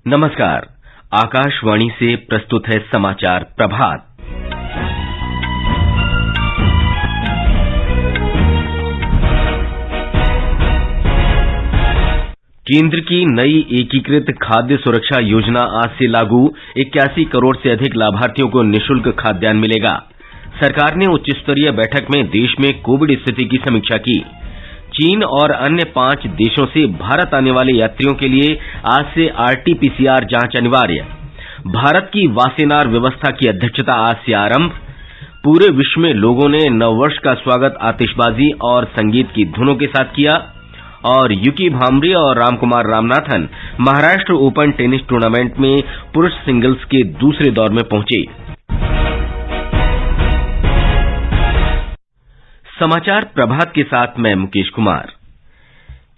नमस्कार, आकाशवाणी से प्रस्तुत है समाचार प्रभात। केंद्र की नई एकीकृत खाद्य सुरक्षा योजना आज से लागू। 81 करोड़ से अधिक लाभार्थियों को निःशुल्क खाद्यान्न मिलेगा। सरकार ने उच्च स्तरीय बैठक में देश में कोविड स्थिति की समीक्षा की। चीन और अन्य 5 देशों से भारत आने वाले यात्रियों के लिए आज से RT-PCR जांच अनिवार्य। भारत की वासेनार व्यवस्था की अध्यक्षता आज से आरंभ। पूरे विश्व में लोगों ने नववर्ष का स्वागत आतिशबाजी और संगीत की धुनों के साथ किया। और युकी भांबरी और Ramkumar Ramanathan Maharashtra open tennis tournament में पुरुष सिंगल्स के दूसरे दौर में पहुंचे। समाचार प्रभात के साथ मैं मुकेश कुमार।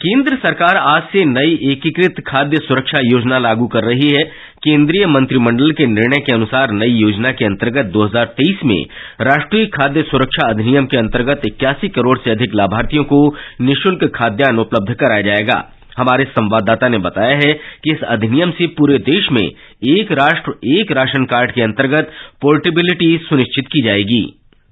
केंद्र सरकार आज से नई एकीकृत खाद्य सुरक्षा योजना लागू कर रही है। केंद्रीय मंत्रिमंडल के निर्णय के अनुसार नई योजना के अंतर्गत 2023 में राष्ट्रीय खाद्य सुरक्षा अधिनियम के अंतर्गत 81 करोड़ से अधिक लाभार्थियों को निःशुल्क खाद्यान्न उपलब्ध कराया जाएगा। हमारे संवाददाता ने बताया है कि इस अधिनियम से पूरे देश में एक राष्ट्र एक राशन कार्ड के अंतर्गत पोर्टेबिलिटी सुनिश्चित की जाएगी।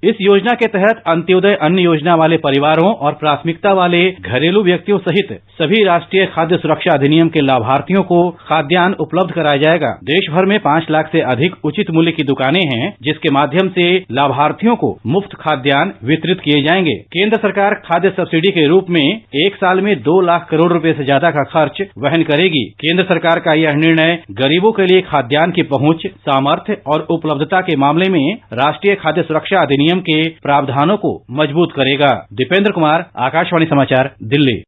इस योजना के तहत अंत्योदय अन्न योजना वाले परिवारों और प्राथमिकता वाले घरेलू व्यक्तियों सहित सभी राष्ट्रीय खाद्य सुरक्षा अधिनियम के लाभार्थियों को खाद्यान्न उपलब्ध कराया जाएगा। देश भर में 5 लाख से अधिक उचित मूल्य की दुकानें हैं, जिसके माध्यम से लाभार्थियों को मुफ्त खाद्यान्न वितरित किए जाएंगे। केंद्र सरकार खाद्य सब्सिडी के रूप में एक साल में 2 लाख करोड़ रुपए से ज्यादा का खर्च वहन करेगी। केंद्र सरकार का यह निर्णय गरीबों के लिए खाद्यान्न की पहुंच, सामर्थ्य और उपलब्धता के मामले में राष्ट्रीय खाद्य सुरक्षा अधिनियम के प्रावधानों को मजबूत करेगा। दीपेंद्र कुमार, आकाशवाणी समाचार, दिल्ली।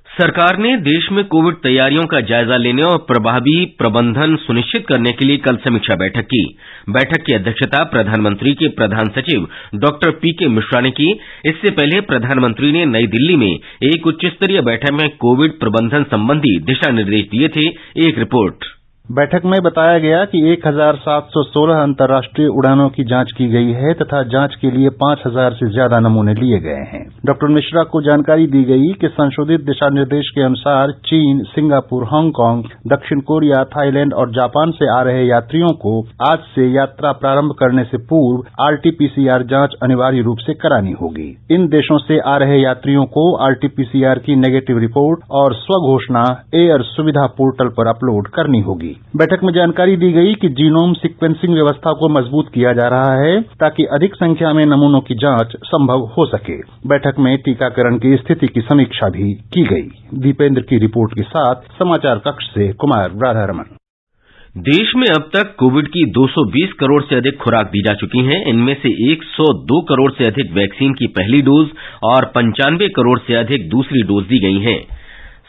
सरकार ने देश में कोविड तैयारियों का जायजा लेने और प्रभावी प्रबंधन सुनिश्चित करने के लिए कल समीक्षा बैठक की। बैठक की अध्यक्षता प्रधानमंत्री के प्रधान सचिव डॉक्टर पीके मिश्रा ने की। इससे पहले प्रधानमंत्री ने नई दिल्ली में एक उच्च स्तरीय बैठक में कोविड प्रबंधन संबंधी दिशा निर्देश दिए थे। एक रिपोर्ट। बैठक में बताया गया कि 1716 अंतर्राष्ट्रीय उड़ानों की जांच की गई है तथा जांच के लिए 5000 से ज्यादा नमूने लिए गए हैं। डॉक्टर मिश्रा को जानकारी दी गई कि संशोधित दिशा निर्देश के अनुसार चीन, सिंगापुर, हांगकांग, दक्षिण कोरिया, थाईलैंड और जापान से आ रहे यात्रियों को आज से यात्रा प्रारंभ करने से पूर्व RT-PCR जांच अनिवार्य रूप से करानी होगी। इन देशों से आ रहे यात्रियों को RT-PCR की नेगेटिव रिपोर्ट और स्वघोषणा एयर सुविधा पोर्टल पर अपलोड करनी होगी। बैठक में जानकारी दी गई कि जीनोम सीक्वेंसिंग व्यवस्था को मजबूत किया जा रहा है ताकि अधिक संख्या में नमूनों की जांच संभव हो सके। बैठक में टीकाकरण की स्थिति की समीक्षा भी की गई। दीपेंद्र की रिपोर्ट के साथ समाचार कक्ष से कुमार राधारमन। देश में अब तक कोविड की 220 करोड़ से अधिक खुराक दी जा चुकी हैं। इनमें से 102 करोड़ से अधिक वैक्सीन की पहली डोज और 95 करोड़ से अधिक दूसरी डोज दी गई हैं।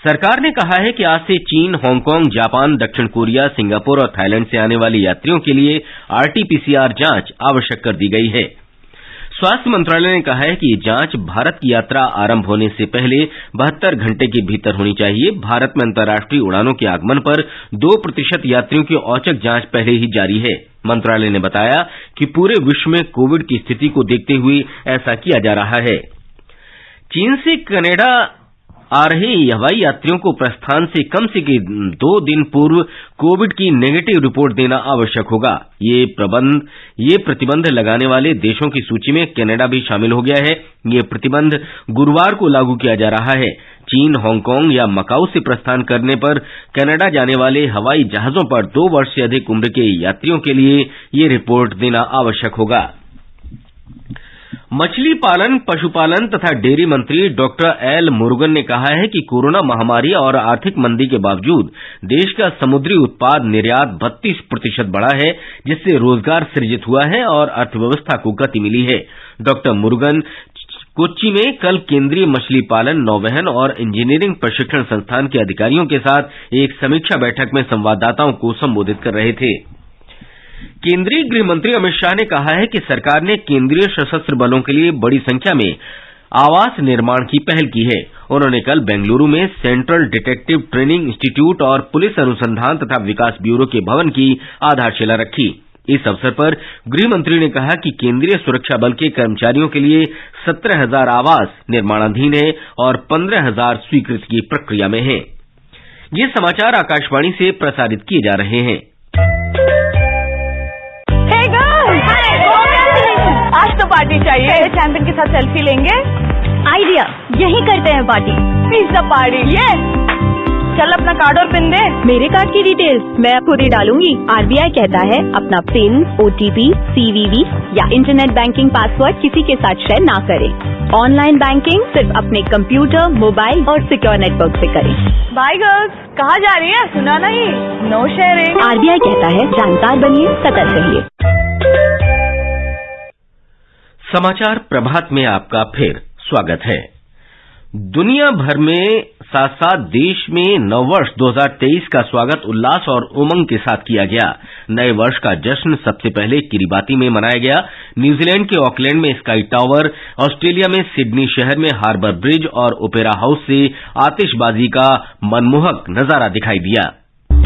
सरकार ने कहा है कि आज से चीन, हांगकांग, जापान, दक्षिण कोरिया, सिंगापुर और थाईलैंड से आने वाले यात्रियों के लिए RT-PCR जांच आवश्यक कर दी गई है। स्वास्थ्य मंत्रालय ने कहा है कि ये जांच भारत की यात्रा आरंभ होने से पहले 72 घंटे के भीतर होनी चाहिए। भारत में अंतर्राष्ट्रीय उड़ानों के आगमन पर 2% यात्रियों की औचक जांच पहले ही जारी है। मंत्रालय ने बताया कि पूरे विश्व में कोविड की स्थिति को देखते हुए ऐसा किया जा रहा है। चीन से कनाडा आ रहे हवाई यात्रियों को प्रस्थान से कम से 2 दिन पूर्व कोविड की नेगेटिव रिपोर्ट देना आवश्यक होगा। ये प्रतिबंध लगाने वाले देशों की सूची में कनाडा भी शामिल हो गया है। ये प्रतिबंध गुरुवार को लागू किया जा रहा है। चीन, हांगकांग या मकाऊ से प्रस्थान करने पर कनाडा जाने वाले हवाई जहाजों पर 2 वर्ष से अधिक उम्र के यात्रियों के लिए ये रिपोर्ट देना आवश्यक होगा। मछली पालन, पशुपालन तथा डेयरी मंत्री डॉक्टर एल मुरुगन ने कहा है कि कोरोना महामारी और आर्थिक मंदी के बावजूद देश का समुद्री उत्पाद निर्यात 32% बढ़ा है, जिससे रोजगार सृजित हुआ है और अर्थव्यवस्था को गति मिली है। डॉक्टर मुरुगन कोच्चि में कल केंद्रीय मछली पालन, नौवहन और इंजीनियरिंग प्रशिक्षण संस्थान के अधिकारियों के साथ एक समीक्षा बैठक में संवाददाताओं को संबोधित कर रहे थे। केंद्रीय गृह मंत्री अमित शाह ने कहा है कि सरकार ने केंद्रीय सशस्त्र बलों के लिए बड़ी संख्या में आवास निर्माण की पहल की है। उन्होंने कल बेंगलुरु में सेंट्रल डिटेक्टिव ट्रेनिंग इंस्टीट्यूट और पुलिस अनुसंधान तथा विकास ब्यूरो के भवन की आधारशिला रखी। इस अवसर पर गृह मंत्री ने कहा कि केंद्रीय सुरक्षा बल के कर्मचारियों के लिए 17,000 आवास निर्माणाधीन है और 15,000 स्वीकृति की प्रक्रिया में हैं। ये समाचार आकाशवाणी से प्रसारित किए जा रहे हैं। आज तो पार्टी चाहिए। चैंपियन के साथ सेल्फी लेंगे। आइडिया, यही करते हैं पार्टी। Pizza party. यस, चल अपना कार्ड और पिन दे। मेरे कार्ड की डिटेल्स मैं खुद ही डालूंगी। आरबीआई कहता है अपना पिन, ओटीपी, सीवीवी या इंटरनेट बैंकिंग पासवर्ड किसी के साथ शेयर ना करें। ऑनलाइन बैंकिंग सिर्फ अपने कंप्यूटर, मोबाइल और सिक्योर नेटवर्क से करें। बाय गर्ल्स, कहाँ जा रही है? सुना नहीं, नो शेयरिंग। आरबीआई कहता है जानकार बनिए, सतर्क रहिए। समाचार प्रभात में आपका फिर स्वागत है। दुनिया भर में साथ साथ देश में नववर्ष 2023 का स्वागत उल्लास और उमंग के साथ किया गया। नए वर्ष का जश्न सबसे पहले किरीबाती में मनाया गया। न्यूजीलैंड के ऑकलैंड में स्काई टावर, ऑस्ट्रेलिया में सिडनी शहर में हार्बर ब्रिज और ओपेरा हाउस से आतिशबाजी का मनमोहक नजारा दिखाई दिया।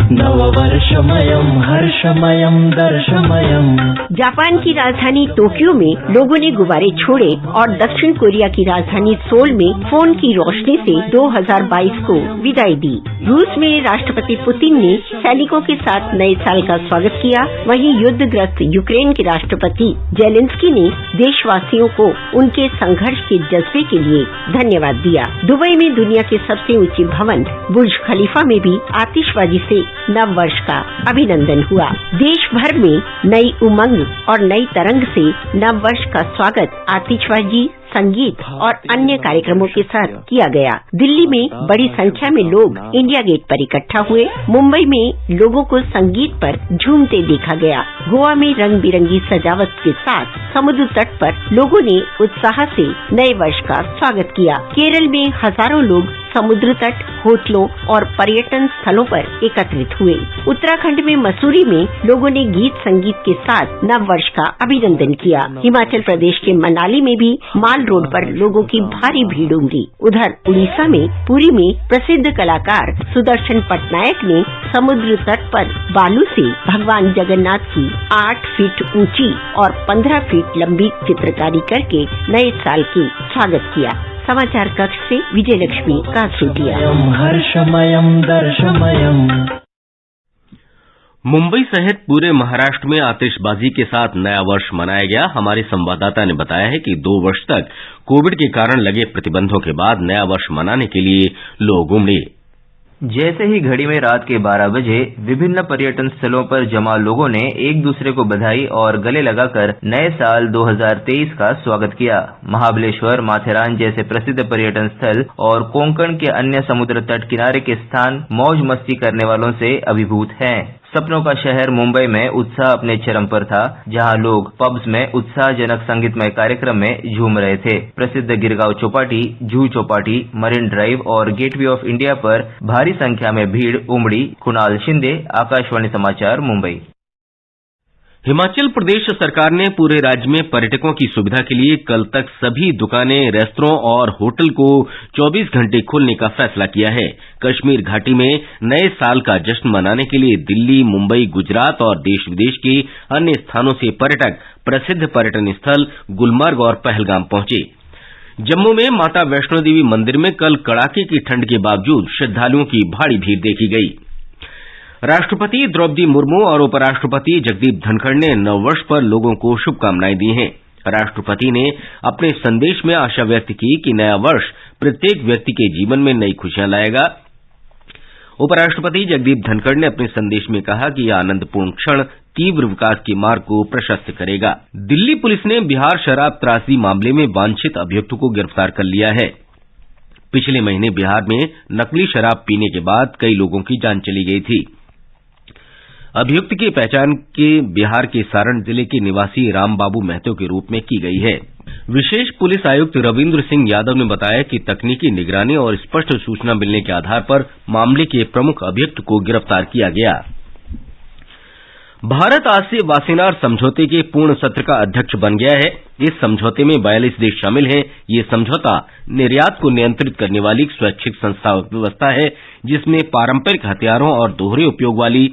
नववर्षमयं हर्षमयं दर्शमयं। जापान की राजधानी टोक्यो में लोगों ने गुब्बारे छोड़े और दक्षिण कोरिया की राजधानी सोल में फोन की रोशनी से 2022 को विदाई दी। रूस में राष्ट्रपति पुतिन ने सैनिकों के साथ नए साल का स्वागत किया। वहीं युद्धग्रस्त यूक्रेन के राष्ट्रपति जेलेंस्की ने देशवासियों को उनके संघर्ष के जज्बे के लिए धन्यवाद दिया। दुबई में दुनिया के सबसे ऊंचे भवन बुर्ज खलीफा में भी आतिशबाजी से नव वर्ष का अभिनंदन हुआ। देश भर में नई उमंग और नई तरंग से नव वर्ष का स्वागत आतिशबाजी, संगीत और अन्य कार्यक्रमों के साथ किया गया। दिल्ली में बड़ी संख्या में लोग इंडिया गेट पर इकट्ठा हुए। मुंबई में लोगों को संगीत पर झूमते देखा गया। गोवा में रंग बिरंगी सजावट के साथ समुद्र तट पर लोगों ने उत्साह से नए वर्ष का स्वागत किया। केरल में हजारों लोग समुद्र तट, होटलों और पर्यटन स्थलों पर एकत्रित हुए। उत्तराखंड में मसूरी में लोगों ने गीत संगीत के साथ नव वर्ष का अभिनंदन किया। हिमाचल प्रदेश के मनाली में भी माल रोड पर लोगों की भारी भीड़ उमड़ी। उधर उड़ीसा में पुरी में प्रसिद्ध कलाकार सुदर्शन पटनायक ने समुद्र तट पर बालू से भगवान जगन्नाथ की 8 फीट ऊंची और 15 फीट लंबी चित्रकारी करके नए साल की स्वागत किया। समाचार कक्ष से विजय लक्ष्मी का सूटिया। हर्षमयं दर्शमयं। मुंबई सहित पूरे महाराष्ट्र में आतिशबाजी के साथ नया वर्ष मनाया गया। हमारे संवाददाता ने बताया है कि 2 वर्ष तक कोविड के कारण लगे प्रतिबंधों के बाद नया वर्ष मनाने के लिए लोग उमड़े। जैसे ही घड़ी में रात के 12 बजे विभिन्न पर्यटन स्थलों पर जमा लोगों ने एक दूसरे को बधाई और गले लगाकर नए साल 2023 का स्वागत किया। महाबलेश्वर, माथेरान जैसे प्रसिद्ध पर्यटन स्थल और कोंकण के अन्य समुद्र तट किनारे के स्थान मौज मस्ती करने वालों से अभिभूत हैं। सपनों का शहर मुंबई में उत्साह अपने चरम पर था, जहां लोग पब्स में उत्साहजनक संगीतमय कार्यक्रम में झूम रहे थे। प्रसिद्ध गिरगांव चौपाटी, जुहू चौपाटी, मरीन ड्राइव और गेटवे ऑफ इंडिया पर भारी संख्या में भीड़ उमड़ी। कुणाल शिंदे, आकाशवाणी समाचार, मुंबई। हिमाचल प्रदेश सरकार ने पूरे राज्य में पर्यटकों की सुविधा के लिए कल तक सभी दुकानें, रेस्तरां और होटल को 24 घंटे खोलने का फैसला किया है। कश्मीर घाटी में नए साल का जश्न मनाने के लिए दिल्ली, मुंबई, गुजरात और देश विदेश के अन्य स्थानों से पर्यटक प्रसिद्ध पर्यटन स्थल गुलमर्ग और पहलगाम पहुंचे। जम्मू में माता वैष्णो देवी मंदिर में कल कड़ाके की ठंड के बावजूद श्रद्धालुओं की भारी भीड़ देखी गई। राष्ट्रपति द्रौपदी मुर्मू और उपराष्ट्रपति जगदीप धनखड़ ने नववर्ष पर लोगों को शुभकामनाएं दी हैं। राष्ट्रपति ने अपने संदेश में आशा व्यक्त की कि नया वर्ष प्रत्येक व्यक्ति के जीवन में नई खुशियां लाएगा। उपराष्ट्रपति जगदीप धनखड़ ने अपने संदेश में कहा कि यह आनंदपूर्ण क्षण तीव्र विकास के मार्ग को प्रशस्त करेगा। दिल्ली पुलिस ने बिहार शराब त्रासदी मामले में वांछित अभियुक्त को गिरफ्तार कर लिया है। पिछले महीने बिहार में नकली शराब पीने के बाद कई लोगों की जान चली गई थी। अभियुक्त की पहचान के बिहार के सारण जिले के निवासी रामबाबू महतो के रूप में की गई है। विशेष पुलिस आयुक्त रविन्द्र सिंह यादव ने बताया कि तकनीकी निगरानी और स्पष्ट सूचना मिलने के आधार पर मामले के प्रमुख अभियुक्त को गिरफ्तार किया गया। भारत आज से वासेनार समझौते के पूर्ण सत्र का अध्यक्ष बन गया है। इस समझौते में 42 देश शामिल हैं। ये समझौता निर्यात को नियंत्रित करने वाली एक स्वैच्छिक संस्था व्यवस्था है, जिसमें पारंपरिक हथियारों और दोहरे उपयोग वाली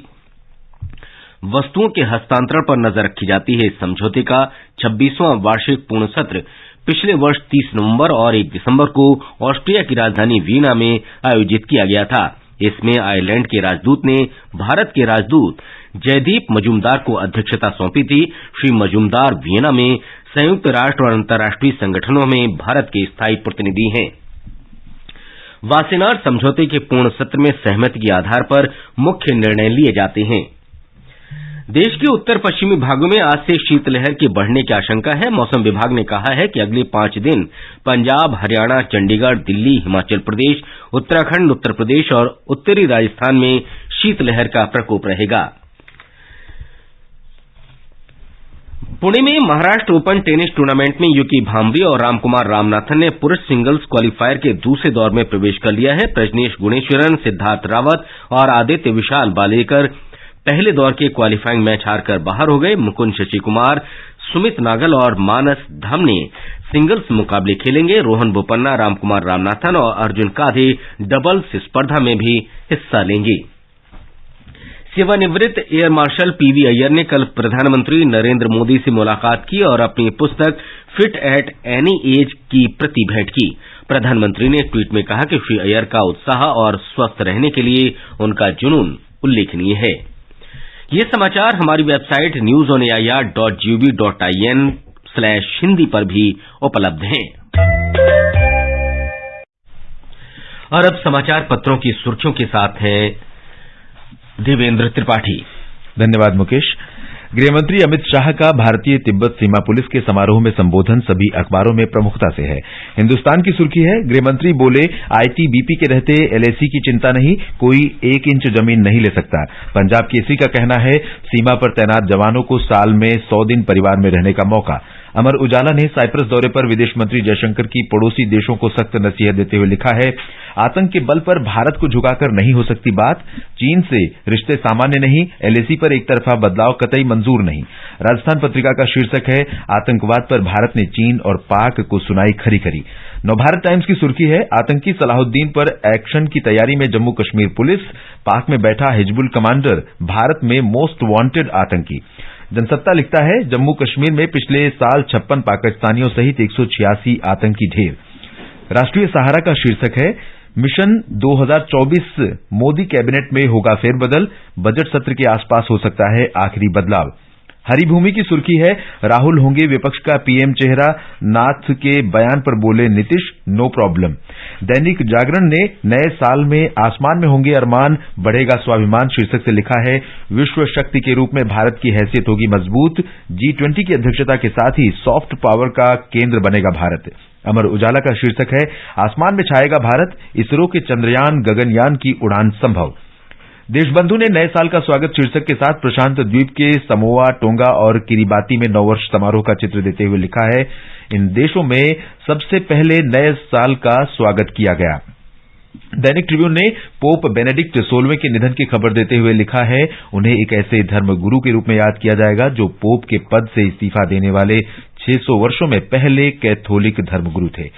वस्तुओं के हस्तांतरण पर नजर रखी जाती है। इस समझौते का 26वां वार्षिक पूर्ण सत्र पिछले वर्ष 30 नवंबर और 1 दिसंबर को ऑस्ट्रिया की राजधानी वीना में आयोजित किया गया था। इसमें आयरलैंड के राजदूत ने भारत के राजदूत जयदीप मजूमदार को अध्यक्षता सौंपी थी। श्री मजूमदार वियना में संयुक्त राष्ट्र और अंतर्राष्ट्रीय संगठनों में भारत के स्थायी प्रतिनिधि हैं। वासेनार समझौते के पूर्ण सत्र में सहमति के आधार पर मुख्य निर्णय लिए जाते हैं। देश के उत्तर पश्चिमी भागों में आज से शीतलहर के बढ़ने की आशंका है। मौसम विभाग ने कहा है कि अगले 5 दिन पंजाब, हरियाणा, चंडीगढ़, दिल्ली, हिमाचल प्रदेश, उत्तराखंड, उत्तर प्रदेश और उत्तरी राजस्थान में शीतलहर का प्रकोप रहेगा। पुणे में महाराष्ट्र ओपन टेनिस टूर्नामेंट में युकी भांबरी और रामकुमार रामनाथन ने पुरुष सिंगल्स क्वालीफायर के दूसरे दौर में प्रवेश कर लिया है। प्रजनेश गुणेश्वरन, सिद्धार्थ रावत और आदित्य विशाल बालेकर पहले दौर के क्वालीफाइंग मैच हारकर बाहर हो गए। मुकुंद शशि कुमार, सुमित नागल और मानस धाम ने सिंगल्स मुकाबले खेलेंगे। रोहन बोपन्ना, रामकुमार रामनाथन और अर्जुन काधे डबल्स स्पर्धा में भी हिस्सा लेंगे। सेवानिवृत्त एयर मार्शल पीवी अय्यर ने कल प्रधानमंत्री नरेंद्र मोदी से मुलाकात की और अपनी पुस्तक फिट एट एनी एज की प्रति भेंट की। प्रधानमंत्री ने ट्वीट में कहा कि श्री अय्यर का उत्साह और स्वस्थ रहने के लिए उनका जुनून उल्लेखनीय है। ये समाचार हमारी वेबसाइट newsonair.gov.in/hindi पर भी उपलब्ध हैं। और अब समाचार पत्रों की सुर्खियों के साथ हैं देवेंद्र त्रिपाठी। धन्यवाद मुकेश। गृहमंत्री अमित शाह का भारतीय तिब्बत सीमा पुलिस के समारोह में संबोधन सभी अखबारों में प्रमुखता से है। हिंदुस्तान की सुर्खी है, गृहमंत्री बोले आईटीबीपी के रहते एलएसी की चिंता नहीं, कोई 1 इंच जमीन नहीं ले सकता। पंजाब केसरी का कहना है, सीमा पर तैनात जवानों को साल में 100 दिन परिवार में रहने का मौका। अमर उजाला ने साइप्रस दौरे पर विदेश मंत्री जयशंकर की पड़ोसी देशों को सख्त नसीहत देते हुए लिखा है, आतंक के बल पर भारत को झुकाकर नहीं हो सकती बात, चीन से रिश्ते सामान्य नहीं, एलएसी पर एक तरफा बदलाव कतई मंजूर नहीं। राजस्थान पत्रिका का शीर्षक है, आतंकवाद पर भारत ने चीन और पाक को सुनाई खरी खरी। नवभारत टाइम्स की सुर्खी है, आतंकी सलाहुद्दीन पर एक्शन की तैयारी में जम्मू कश्मीर पुलिस, पाक में बैठा हिजबुल कमांडर भारत में मोस्ट वांटेड आतंकी। जनसत्ता लिखता है, जम्मू कश्मीर में पिछले साल 56 पाकिस्तानियों सहित 186 आतंकी ढेर। राष्ट्रीय सहारा का शीर्षक है, मिशन 2024 मोदी कैबिनेट में होगा फेरबदल, बजट सत्र के आसपास हो सकता है आखिरी बदलाव। हरिभूमि की सुर्खी है, राहुल होंगे विपक्ष का पीएम चेहरा, नाथ के बयान पर बोले नीतीश, नो प्रॉब्लम। दैनिक जागरण ने नए साल में आसमान में होंगे अरमान, बढ़ेगा स्वाभिमान शीर्षक से लिखा है, विश्व शक्ति के रूप में भारत की हैसियत होगी मजबूत, G20 की अध्यक्षता के साथ ही सॉफ्ट पावर का केंद्र बनेगा भारत। अमर उजाला का शीर्षक है, आसमान में छाएगा भारत, इसरो के चंद्रयान गगनयान की उड़ान संभव। देशबंधु ने नए साल का स्वागत शीर्षक के साथ प्रशांत द्वीप के समोआ, टोंगा और किरिबाती में नववर्ष समारोह का चित्र देते हुए लिखा है, इन देशों में सबसे पहले नए साल का स्वागत किया गया। दैनिक ट्रिब्यून ने पोप बेनेडिक्ट 16वें के निधन की खबर देते हुए लिखा है, उन्हें एक ऐसे धर्मगुरु के रूप में याद किया जाएगा जो पोप के पद से इस्तीफा देने वाले 600 वर्षों में पहले कैथोलिक धर्मगुरु थे।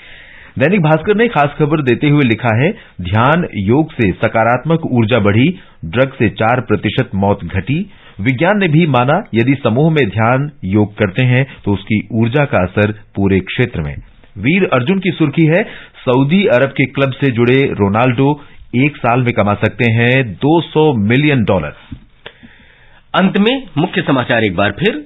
दैनिक भास्कर ने खास खबर देते हुए लिखा है, ध्यान योग से सकारात्मक ऊर्जा बढ़ी, ड्रग से 4% मौत घटी। विज्ञान ने भी माना, यदि समूह में ध्यान योग करते हैं तो उसकी ऊर्जा का असर पूरे क्षेत्र में। वीर अर्जुन की सुर्खी है, सऊदी अरब के क्लब से जुड़े रोनाल्डो 1 साल में कमा सकते हैं $200 मिलियन। अंत में मुख्य समाचार एक बार फिर।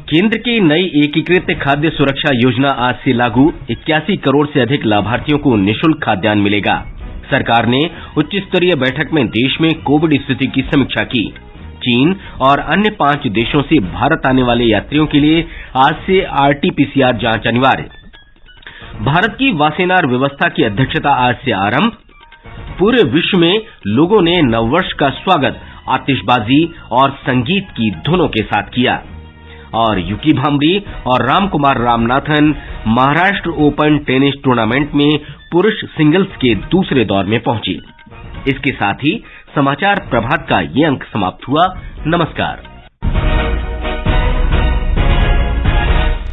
केंद्र की नई एकीकृत खाद्य सुरक्षा योजना आज से लागू, 81 करोड़ से अधिक लाभार्थियों को निःशुल्क खाद्यान्न मिलेगा। सरकार ने उच्च स्तरीय बैठक में देश में कोविड स्थिति की समीक्षा की। चीन और अन्य 5 देशों से भारत आने वाले यात्रियों के लिए आज से RT-PCR जांच अनिवार्य। भारत की वासेनार व्यवस्था की अध्यक्षता आज से आरंभ। पूरे विश्व में लोगों ने नववर्ष का स्वागत आतिशबाजी और संगीत की धुनों के साथ किया। और युकी भांबरी और Ramkumar Ramanathan Maharashtra open tennis tournament में पुरुष सिंगल्स के दूसरे दौर में पहुंचे। इसके साथ ही समाचार प्रभात का ये अंक समाप्त हुआ। नमस्कार।